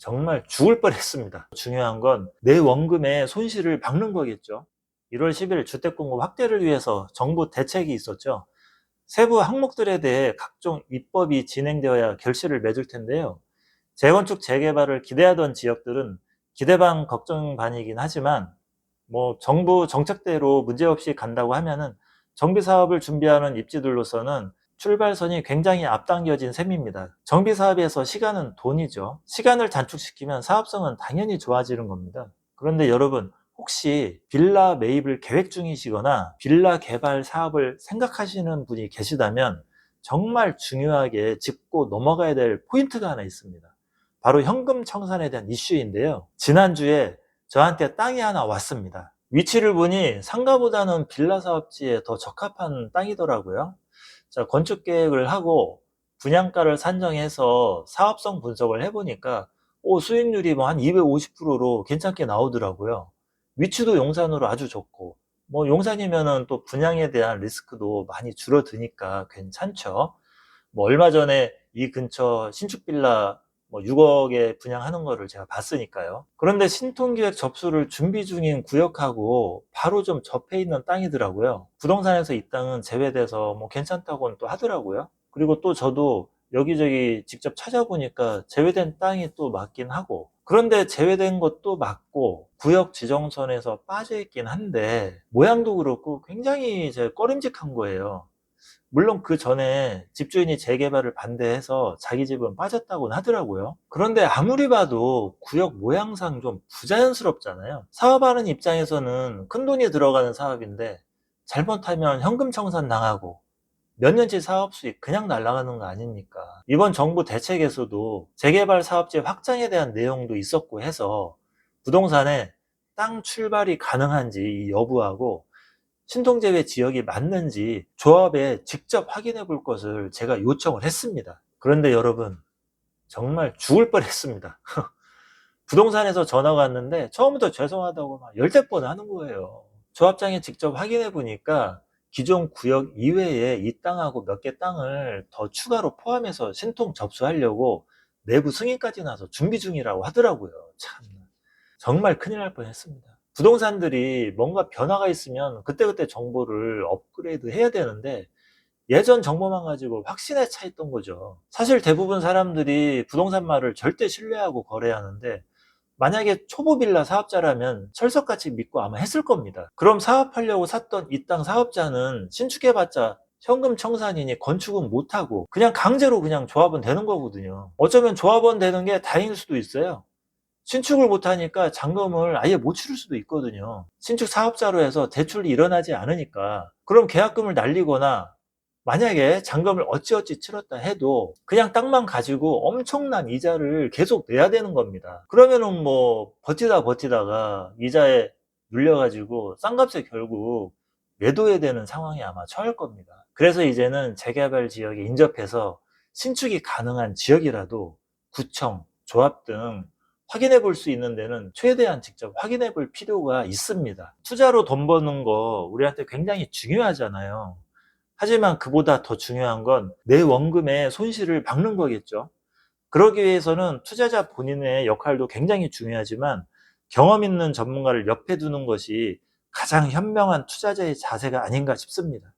정말 죽을 뻔했습니다. 중요한 건 내 원금의 손실을 막는 거겠죠. 1월 10일 주택공급 확대를 위해서 정부 대책이 있었죠. 세부 항목들에 대해 각종 입법이 진행되어야 결실을 맺을 텐데요. 재건축 재개발을 기대하던 지역들은 기대 반 걱정 반이긴 하지만 정부 정책대로 문제없이 간다고 하면은 정비 사업을 준비하는 입지들로서는 출발선이 굉장히 앞당겨진 셈입니다. 정비 사업에서 시간은 돈이죠. 시간을 단축시키면 사업성은 당연히 좋아지는 겁니다. 그런데 여러분, 혹시 빌라 매입을 계획 중이시거나 빌라 개발 사업을 생각하시는 분이 계시다면 정말 중요하게 짚고 넘어가야 될 포인트가 하나 있습니다. 바로 현금 청산에 대한 이슈인데요. 지난주에 저한테 땅이 하나 왔습니다. 위치를 보니 상가보다는 빌라 사업지에 더 적합한 땅이더라고요. 자, 건축 계획을 하고 분양가를 산정해서 사업성 분석을 해보니까 수익률이 한 250%로 괜찮게 나오더라고요. 위치도 용산으로 아주 좋고, 용산이면은 또 분양에 대한 리스크도 많이 줄어드니까 괜찮죠. 얼마 전에 이 근처 신축 빌라 6억에 분양하는 거를 제가 봤으니까요. 그런데 신통기획 접수를 준비 중인 구역하고 바로 좀 접해 있는 땅이더라고요. 부동산에서 이 땅은 제외돼서 괜찮다고는 또 하더라고요. 그리고 또 저도 여기저기 직접 찾아보니까 제외된 땅이 또 맞긴 하고, 그런데 제외된 것도 맞고 구역 지정선에서 빠져 있긴 한데 모양도 그렇고 굉장히 이제 꺼림직한 거예요. 물론 그 전에 집주인이 재개발을 반대해서 자기 집은 빠졌다고는 하더라고요. 그런데 아무리 봐도 구역 모양상 좀 부자연스럽잖아요. 사업하는 입장에서는 큰돈이 들어가는 사업인데 잘못하면 현금 청산 당하고 몇 년치 사업 수익 그냥 날아가는 거 아닙니까? 이번 정부 대책에서도 재개발 사업지 확장에 대한 내용도 있었고 해서 부동산에 땅 출발이 가능한지 이 여부하고 신통제외 지역이 맞는지 조합에 직접 확인해 볼 것을 제가 요청을 했습니다. 그런데 여러분, 정말 죽을 뻔했습니다. 부동산에서 전화가 왔는데 처음부터 죄송하다고 막 열댓 번 하는 거예요. 조합장에 직접 확인해 보니까 기존 구역 이외에 이 땅하고 몇 개 땅을 더 추가로 포함해서 신통 접수하려고 내부 승인까지 나서 준비 중이라고 하더라고요. 참, 정말 큰일 날 뻔했습니다. 부동산들이 뭔가 변화가 있으면 그때그때 정보를 업그레이드 해야 되는데 예전 정보만 가지고 확신에 차 있던 거죠. 사실 대부분 사람들이 부동산 말을 절대 신뢰하고 거래하는데 만약에 초보 빌라 사업자라면 철석같이 믿고 아마 했을 겁니다. 그럼 사업하려고 샀던 이 땅 사업자는 신축해봤자 현금 청산이니 건축은 못하고 그냥 강제로 그냥 조합원 되는 거거든요. 어쩌면 조합원 되는 게 다행일 수도 있어요. 신축을 못하니까 잔금을 아예 못 치를 수도 있거든요. 신축 사업자로 해서 대출이 일어나지 않으니까. 그럼 계약금을 날리거나 만약에 잔금을 어찌어찌 치렀다 해도 그냥 땅만 가지고 엄청난 이자를 계속 내야 되는 겁니다. 그러면은 버티다가 이자에 눌려가지고 싼 값에 결국 매도해야 되는 상황이 아마 처할 겁니다. 그래서 이제는 재개발 지역에 인접해서 신축이 가능한 지역이라도 구청, 조합 등 확인해 볼 수 있는 데는 최대한 직접 확인해 볼 필요가 있습니다. 투자로 돈 버는 거 우리한테 굉장히 중요하잖아요. 하지만 그보다 더 중요한 건 내 원금의 손실을 막는 거겠죠. 그러기 위해서는 투자자 본인의 역할도 굉장히 중요하지만 경험 있는 전문가를 옆에 두는 것이 가장 현명한 투자자의 자세가 아닌가 싶습니다.